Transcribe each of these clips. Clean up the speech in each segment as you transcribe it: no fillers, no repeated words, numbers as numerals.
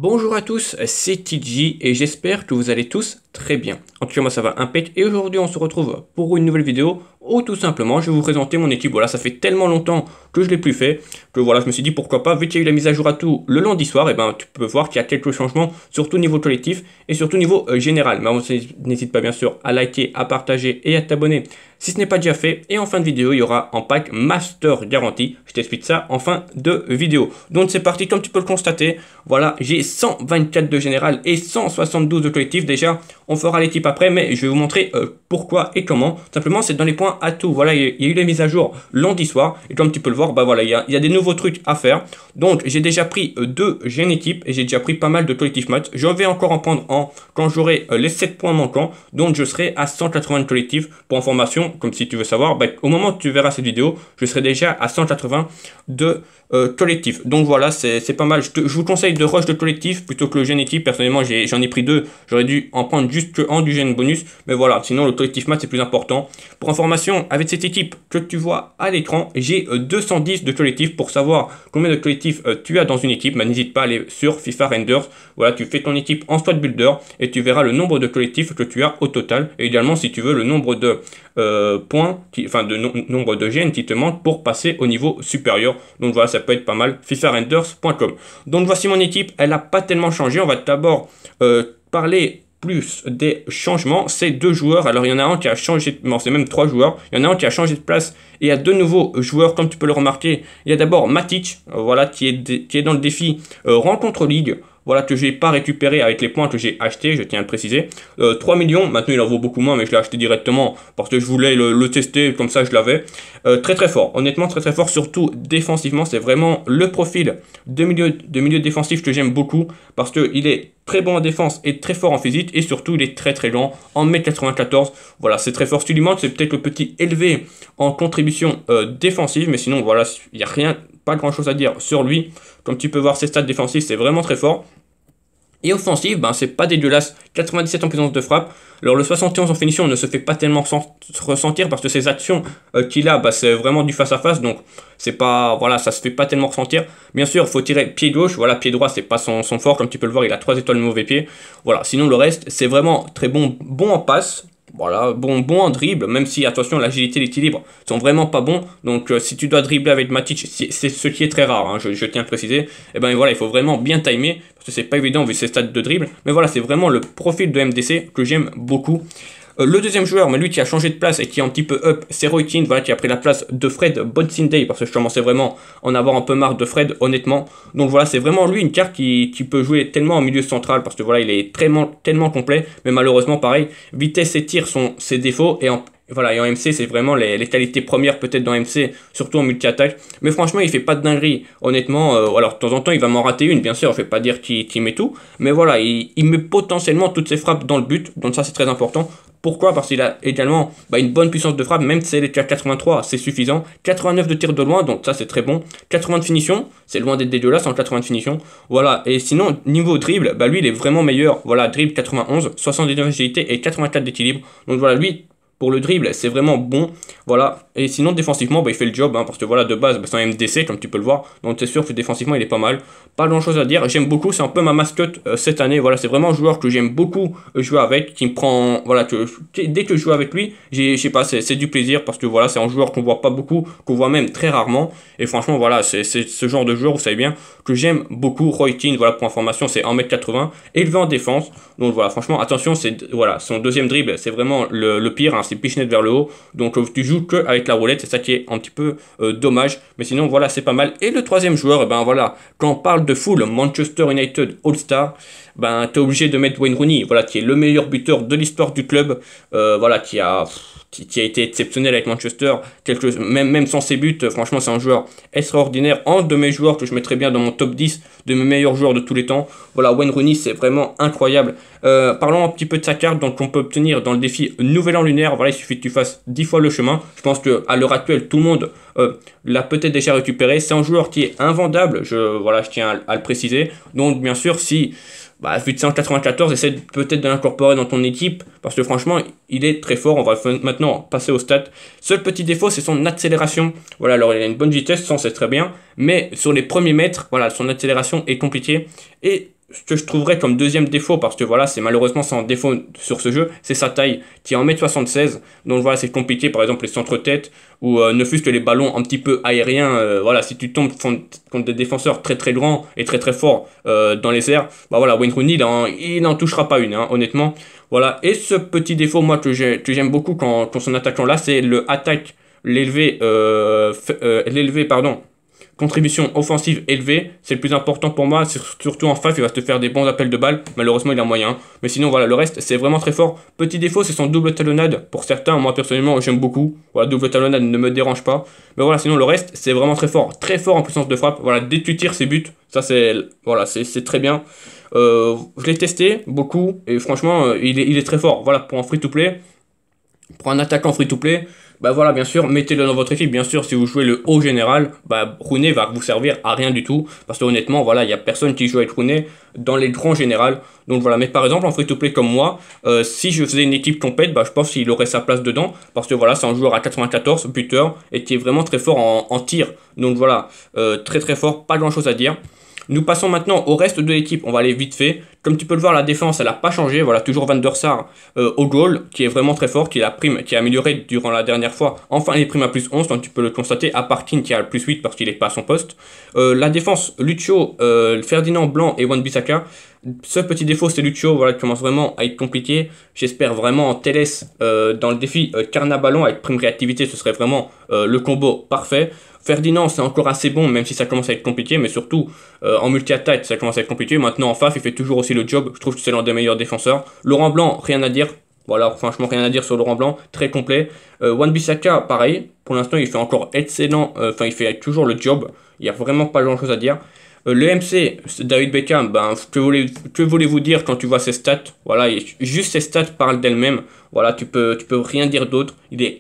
Bonjour à tous, c'est TJ et j'espère que vous allez tous très bien. En tout cas moi ça va impec et aujourd'hui on se retrouve pour une nouvelle vidéo où tout simplement je vais vous présenter mon équipe. Voilà, ça fait tellement longtemps que je l'ai plus fait que voilà, je me suis dit pourquoi pas, vu qu'il y a eu la mise à jour à tout le lundi soir, et ben tu peux voir qu'il y a quelques changements surtout niveau collectif et surtout niveau général. Mais n'hésite pas bien sûr à liker, à partager et à t'abonner si ce n'est pas déjà fait. Et en fin de vidéo, il y aura en pack Master Garantie. Je t'explique ça en fin de vidéo. Donc c'est parti, comme tu peux le constater. Voilà, j'ai 124 de général et 172 de collectif. Déjà, on fera l'équipe après, mais je vais vous montrer pourquoi et comment. Simplement, c'est dans les points atouts. Voilà, il y a eu les mises à jour lundi soir. Et comme tu peux le voir, bah voilà, il y a des nouveaux trucs à faire. Donc j'ai déjà pris 2 gènes équipes et j'ai déjà pris pas mal de collectif match. Je vais encore en prendre quand j'aurai les 7 points manquants. Donc je serai à 180 de collectif. Pour information, comme si tu veux savoir, bah, au moment où tu verras cette vidéo, je serai déjà à 180 de collectif. Donc voilà, c'est pas mal. Je vous conseille de rush de collectif plutôt que le gène équipe. Personnellement, j'en ai pris 2. J'aurais dû en prendre juste un du gène bonus. Mais voilà, sinon le collectif match c'est plus important. Pour information, avec cette équipe que tu vois à l'écran, j'ai 210 de collectif. Pour savoir combien de collectif tu as dans une équipe, bah, n'hésite pas à aller sur FIFA Renders. Voilà, tu fais ton équipe en squad builder et tu verras le nombre de collectifs que tu as au total. Et également, si tu veux, le nombre de nombre de gènes qui te manquent pour passer au niveau supérieur. Donc voilà, ça peut être pas mal. FIFARenders.com. Donc voici mon équipe, elle n'a pas tellement changé. On va d'abord parler plus des changements. C'est 2 joueurs. Alors il y en a un qui a changé, non c'est même 3 joueurs. Il y en a un qui a changé de place et il y a 2 nouveaux joueurs comme tu peux le remarquer. Il y a d'abord Matic, voilà, qui est dans le défi Rencontre Ligue. Voilà, que je n'ai pas récupéré avec les points que j'ai achetés, je tiens à le préciser. 3 millions, maintenant il en vaut beaucoup moins, mais je l'ai acheté directement parce que je voulais le tester, comme ça je l'avais. Très très fort, honnêtement très très fort, surtout défensivement, c'est vraiment le profil de milieu défensif que j'aime beaucoup parce qu'il est très bon en défense et très fort en physique et surtout il est très très lent en 1m94. Voilà, c'est très fort. Ce qui lui manque, c'est peut-être le petit élevé en contribution défensive, mais sinon voilà, il n'y a rien, pas grand chose à dire sur lui. Comme tu peux voir, ses stats défensifs, c'est vraiment très fort. Et offensive, ben, c'est pas dégueulasse, 97 en puissance de frappe. Alors le 71 en finition ne se fait pas tellement ressentir parce que ses actions qu'il a, bah, c'est vraiment du face à face, donc c'est pas, voilà, ça se fait pas tellement ressentir. Bien sûr, il faut tirer pied gauche, voilà, pied droit c'est pas son fort, comme tu peux le voir, il a 3 étoiles de mauvais pied. Voilà, sinon le reste, c'est vraiment très bon en passe. Voilà, bon en dribble, même si, attention, l'agilité et l'équilibre sont vraiment pas bons. Donc, si tu dois dribbler avec Matic, c'est ce qui est très rare, hein, je tiens à le préciser. Et ben voilà, il faut vraiment bien timer, parce que c'est pas évident vu ses stats de dribble. Mais voilà, c'est vraiment le profil de MDC que j'aime beaucoup. Le deuxième joueur, mais lui qui a changé de place et qui est un petit peu up, c'est Roy Keane, voilà, qui a pris la place de Fred Boxing Day, parce que je commençais vraiment à en avoir un peu marre de Fred, honnêtement. Donc voilà, c'est vraiment lui une carte qui peut jouer tellement en milieu central, parce que voilà, il est tellement complet, mais malheureusement, pareil, vitesse et tir sont ses défauts, et voilà, et en MC, c'est vraiment les qualités premières peut-être dans MC, surtout en multi-attaque. Mais franchement, il fait pas de dinguerie, honnêtement. Alors, de temps en temps, il va m'en rater une, bien sûr, je vais pas dire qu'il met tout. Mais voilà, il met potentiellement toutes ses frappes dans le but, donc ça, c'est très important. Pourquoi? Parce qu'il a également une bonne puissance de frappe, même si elle est à 83, c'est suffisant. 89 de tir de loin, donc ça, c'est très bon. 80 de finition, c'est loin d'être dégueulasse en 80 de finition. Voilà, et sinon, niveau dribble, bah lui, il est vraiment meilleur. Voilà, dribble 91, 79 d'agilité et 84 d'équilibre. Donc voilà, lui... Pour le dribble, c'est vraiment bon. Voilà. Et sinon, défensivement, bah, il fait le job. Hein, parce que voilà, de base, bah, c'est un MDC, comme tu peux le voir. Donc, c'est sûr que défensivement, il est pas mal. Pas grand chose à dire. J'aime beaucoup. C'est un peu ma mascotte cette année. Voilà, c'est vraiment un joueur que j'aime beaucoup jouer avec. Qui me prend. Voilà, dès que je joue avec lui, je sais pas, c'est du plaisir. Parce que voilà, c'est un joueur qu'on voit pas beaucoup. Qu'on voit même très rarement. Et franchement, voilà, c'est ce genre de joueur, vous savez bien, que j'aime beaucoup. Roy Keane, voilà, pour information, c'est 1m80. Élevé en défense. Donc, voilà, franchement, attention, voilà, son deuxième dribble, c'est vraiment le pire. Hein, c'est pichenette vers le haut, donc tu joues que avec la roulette, c'est ça qui est un petit peu dommage, mais sinon voilà, c'est pas mal. Et le troisième joueur, et ben voilà, quand on parle de full Manchester United All-Star, ben t'es obligé de mettre Wayne Rooney, voilà, qui est le meilleur buteur de l'histoire du club, voilà, qui a été exceptionnel avec Manchester, même sans ses buts, franchement c'est un joueur extraordinaire, un de mes joueurs que je mettrais bien dans mon top 10 de mes meilleurs joueurs de tous les temps. Voilà, Wayne Rooney, c'est vraiment incroyable. Parlons un petit peu de sa carte, donc on peut obtenir dans le défi Nouvel An Lunaire. Voilà, il suffit que tu fasses 10 fois le chemin. Je pense qu'à l'heure actuelle, tout le monde l'a peut-être déjà récupéré. C'est un joueur qui est invendable, voilà, je tiens à le préciser. Donc bien sûr, si vu de 194, essaie peut-être de l'incorporer dans ton équipe, parce que franchement, il est très fort. On va maintenant passer aux stats. Seul petit défaut, c'est son accélération. Voilà, alors il a une bonne vitesse, ça on sait très bien, mais sur les premiers mètres, voilà, son accélération est compliquée. Et ce que je trouverais comme deuxième défaut, parce que voilà, c'est malheureusement c'est un défaut sur ce jeu, c'est sa taille, qui est 1m76. Donc voilà, c'est compliqué, par exemple les centres-têtes, ou ne fût-ce que les ballons un petit peu aériens. Voilà, si tu tombes contre des défenseurs très très grands et très très forts dans les airs, bah voilà, Wayne Rooney, il n'en touchera pas une, hein, honnêtement. Voilà, et ce petit défaut, moi, que j'aime beaucoup quand son attaquant là, c'est le attaque, l'élevé, pardon, contribution offensive élevée, c'est le plus important pour moi, surtout en FAF, il va te faire des bons appels de balles, malheureusement il a moyen, mais sinon voilà, le reste c'est vraiment très fort. Petit défaut, c'est son double talonnade, pour certains, moi personnellement j'aime beaucoup, voilà, double talonnade ne me dérange pas, mais voilà, sinon le reste c'est vraiment très fort en puissance de frappe, voilà, dès que tu tires ses buts, ça c'est, voilà, c'est très bien. Je l'ai testé beaucoup, et franchement il est très fort, voilà, pour un free-to-play, pour un attaquant free-to-play, bah voilà, bien sûr, mettez-le dans votre équipe. Bien sûr, si vous jouez le haut général, bah Rooney va vous servir à rien du tout. Parce que honnêtement, voilà, il n'y a personne qui joue avec Rooney dans les grands générales. Donc voilà, mais par exemple, en free-to-play comme moi, si je faisais une équipe complète, bah je pense qu'il aurait sa place dedans. Parce que voilà, c'est un joueur à 94, buteur, et qui est vraiment très fort en tir. Donc voilà, très très fort, pas grand-chose à dire. Nous passons maintenant au reste de l'équipe, on va aller vite fait. Comme tu peux le voir, la défense, elle n'a pas changé. Voilà, toujours Van der Sar au goal, qui est vraiment très fort, qui est la prime, qui a amélioré durant la dernière fois. Enfin, les primes à plus 11, donc tu peux le constater, à part Keane qui a le plus 8 parce qu'il n'est pas à son poste. La défense, Lucio, Ferdinand Blanc et Wan-Bissaka. Ce petit défaut, c'est Lucio, voilà, qui commence vraiment à être compliqué. J'espère vraiment en TLS, dans le défi Carna Ballon avec prime réactivité, ce serait vraiment le combo parfait. Ferdinand, c'est encore assez bon, même si ça commence à être compliqué, mais surtout en multi-attaque, ça commence à être compliqué. Maintenant, en FAF, il fait toujours aussi le job. Je trouve que c'est l'un des meilleurs défenseurs. Laurent Blanc, rien à dire. Voilà, franchement, rien à dire sur Laurent Blanc. Très complet. Wan-Bissaka, pareil. Pour l'instant, il fait encore excellent. Enfin, il fait toujours le job. Il n'y a vraiment pas grand-chose à dire. Le MC, David Beckham, ben, que voulez-vous dire quand tu vois ses stats? Voilà, juste ses stats parlent d'elles-mêmes. Voilà, tu peux rien dire d'autre. Il est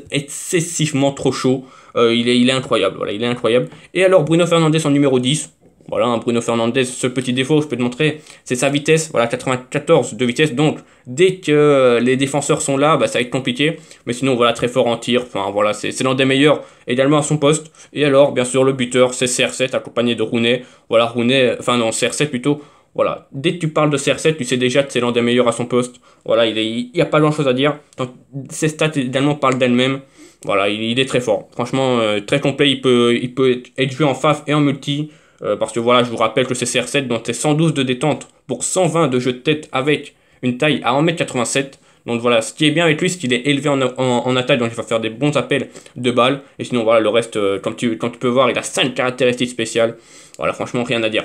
excessivement trop chaud. Il est incroyable. Voilà, il est incroyable. Et alors, Bruno Fernandes en numéro 10. Voilà, un Bruno Fernandes, ce petit défaut, je peux te montrer, c'est sa vitesse. Voilà, 94 de vitesse. Donc, dès que les défenseurs sont là, bah, ça va être compliqué. Mais sinon, voilà, très fort en tir. Enfin, voilà, c'est l'un des meilleurs également à son poste. Et alors, bien sûr, le buteur, c'est CR7 accompagné de Rooney. Voilà, Rooney, enfin non, CR7 plutôt. Voilà, dès que tu parles de CR7, tu sais déjà que c'est l'un des meilleurs à son poste. Voilà, il n'y a pas grand chose à dire. Donc, ses stats également parlent d'elles-mêmes. Voilà, il est très fort. Franchement, très complet. Il peut être joué en FAF et en multi. Parce que voilà, je vous rappelle que c'est CR7, donc c'est 112 de détente pour 120 de jeu de tête avec une taille à 1m87. Donc voilà, ce qui est bien avec lui, c'est qu'il est élevé en attaque, donc il va faire des bons appels de balles. Et sinon, voilà, le reste, comme tu peux voir, il a 5 caractéristiques spéciales. Voilà, franchement, rien à dire.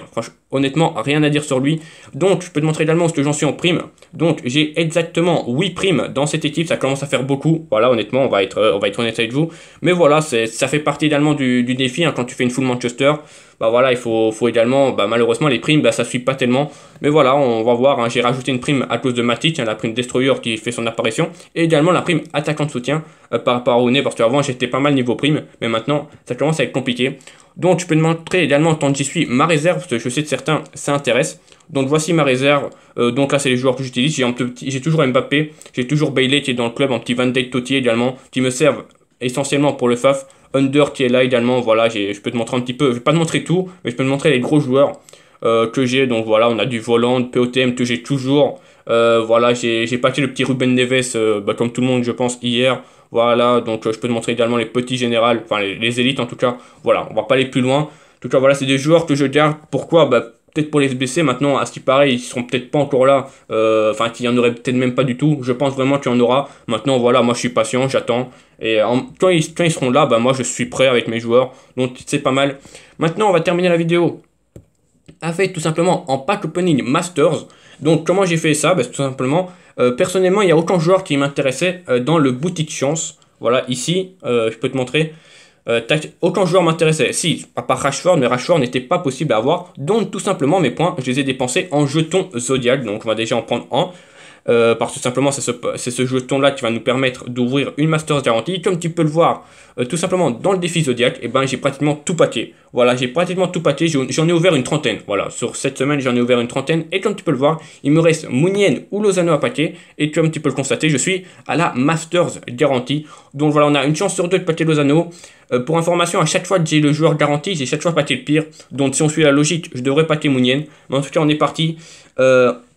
Honnêtement, rien à dire sur lui. Donc, je peux te montrer également ce que j'en suis en prime. Donc, j'ai exactement 8 primes dans cette équipe. Ça commence à faire beaucoup. Voilà, honnêtement, on va être honnête avec vous. Mais voilà, ça fait partie également du défi, hein, quand tu fais une full Manchester. Bah voilà, il faut également, bah malheureusement, les primes, bah ça suit pas tellement. Mais voilà, on va voir, hein, j'ai rajouté une prime à cause de Matic, hein, la prime Destroyer qui fait son apparition. Et également la prime attaquant de soutien par rapport à Rooney, parce qu'avant j'étais pas mal niveau prime. Mais maintenant, ça commence à être compliqué. Donc, je peux te montrer également, tant que j'y suis, ma réserve, parce que je sais que certains s'intéressent. Donc, voici ma réserve. Donc là, c'est les joueurs que j'utilise. J'ai toujours Mbappé, j'ai toujours Bailey qui est dans le club, un petit Van Dijk Totti également, qui me servent essentiellement pour le FAF. Under qui est là également, voilà, je peux te montrer un petit peu, je vais pas te montrer tout, mais je peux te montrer les gros joueurs que j'ai. Donc voilà, on a du Voland, POTM que j'ai toujours. Voilà, j'ai pâté le petit Ruben Neves, bah, comme tout le monde je pense hier. Voilà, donc je peux te montrer également les petits générales, enfin les élites en tout cas. Voilà, on va pas aller plus loin. En tout cas, voilà, c'est des joueurs que je garde. Pourquoi? Bah, peut-être pour les blessés maintenant, à ce qui paraît, ils seront peut-être pas encore là. Enfin, qu'il y en aurait peut-être même pas du tout. Je pense vraiment qu'il y en aura. Maintenant, voilà, moi je suis patient, j'attends. Et quand ils seront là, bah, moi je suis prêt avec mes joueurs. Donc c'est pas mal. Maintenant, on va terminer la vidéo avec tout simplement en pack opening Masters. Donc comment j'ai fait ça? Bah, tout simplement, personnellement, il n'y a aucun joueur qui m'intéressait dans le boutique chance. Voilà, ici, je peux te montrer. Aucun joueur m'intéressait. Si, à part Rashford, mais Rashford n'était pas possible à avoir. Donc tout simplement, mes points, je les ai dépensés en jetons Zodiac. Donc on va déjà en prendre un. Parce que simplement c'est ce jeton là qui va nous permettre d'ouvrir une Masters garantie. Comme tu peux le voir, tout simplement dans le défi Zodiac, et ben j'ai pratiquement tout paqué. Voilà, j'ai pratiquement tout paqué, j'en ai ouvert une trentaine. Voilà, sur cette semaine j'en ai ouvert une trentaine. Et comme tu peux le voir, il me reste Mounienne ou Lozano à paquer. Et comme tu peux le constater, je suis à la Masters garantie. Donc voilà, on a une chance sur deux de paquer Lozano. Pour information, à chaque fois que j'ai le joueur garanti, j'ai chaque fois packé le pire. Donc si on suit la logique, je devrais packer Mounienne. Mais en tout cas, on est parti.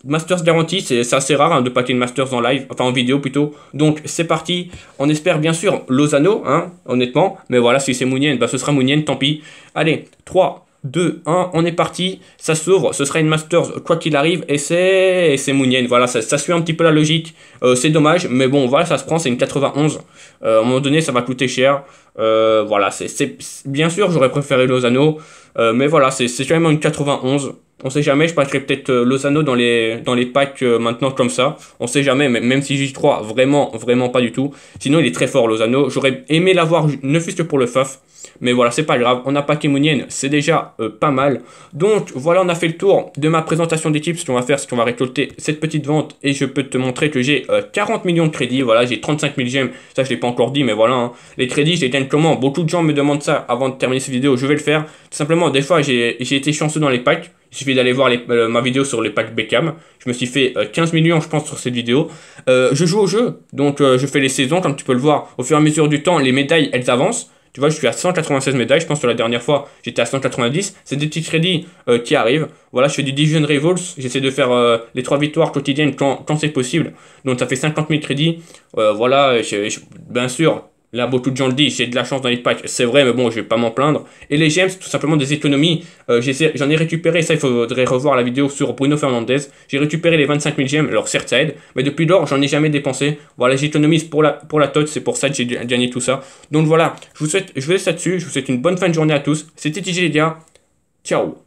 Masters garanti, c'est assez rare hein, de packer une Masters en live, enfin en vidéo plutôt. Donc c'est parti. On espère bien sûr Lozano, hein, honnêtement. Mais voilà, si c'est Mounienne, bah, ce sera Mounienne, tant pis. Allez, 3, 2, 1, on est parti. Ça s'ouvre, ce sera une Masters quoi qu'il arrive. Et c'est Mounienne, voilà, ça suit un petit peu la logique. C'est dommage, mais bon, voilà, ça se prend, c'est une 91. À un moment donné, ça va coûter cher. Voilà, bien sûr, j'aurais préféré Lozano. Mais voilà, c'est quand même une 91. On sait jamais, je passerai peut-être Lozano dans les packs maintenant comme ça. On sait jamais, même si j'y crois vraiment pas du tout. Sinon, il est très fort, Lozano. J'aurais aimé l'avoir, ne fût-ce que pour le FAF. Mais voilà, c'est pas grave. On a packé Mounienne, c'est déjà pas mal. Donc voilà, on a fait le tour de ma présentation d'équipe. Ce qu'on va faire, c'est qu'on va récolter cette petite vente. Et je peux te montrer que j'ai 40 millions de crédits. Voilà, j'ai 35 000 gemmes. Ça, je l'ai pas encore dit, mais voilà. Hein. Les crédits, je les gagne comment? Beaucoup de gens me demandent ça avant de terminer cette vidéo. Je vais le faire. Tout simplement, des fois, j'ai été chanceux dans les packs. Il suffit d'aller voir ma vidéo sur les packs Beckham. Je me suis fait 15 millions, je pense, sur cette vidéo. Je joue au jeu, donc je fais les saisons, comme tu peux le voir. Au fur et à mesure du temps, les médailles, elles avancent. Tu vois, je suis à 196 médailles. Je pense que la dernière fois, j'étais à 190. C'est des petits crédits qui arrivent. Voilà, je fais du Division Rivals. J'essaie de faire les 3 victoires quotidiennes quand c'est possible. Donc, ça fait 50 000 crédits. Voilà, bien sûr. Là, beaucoup de gens le disent, j'ai de la chance dans les packs, c'est vrai, mais bon, je vais pas m'en plaindre. Et les gemmes, c'est tout simplement des économies. J'en ai récupéré, ça, il faudrait revoir la vidéo sur Bruno Fernandes. J'ai récupéré les 25 000 gemmes, alors certes, ça aide, mais depuis lors, j'en ai jamais dépensé. Voilà, j'économise pour la TOT, c'est pour ça que j'ai gagné tout ça. Donc voilà, je vous laisse là-dessus, je vous souhaite une bonne fin de journée à tous. C'était TJ les gars, ciao.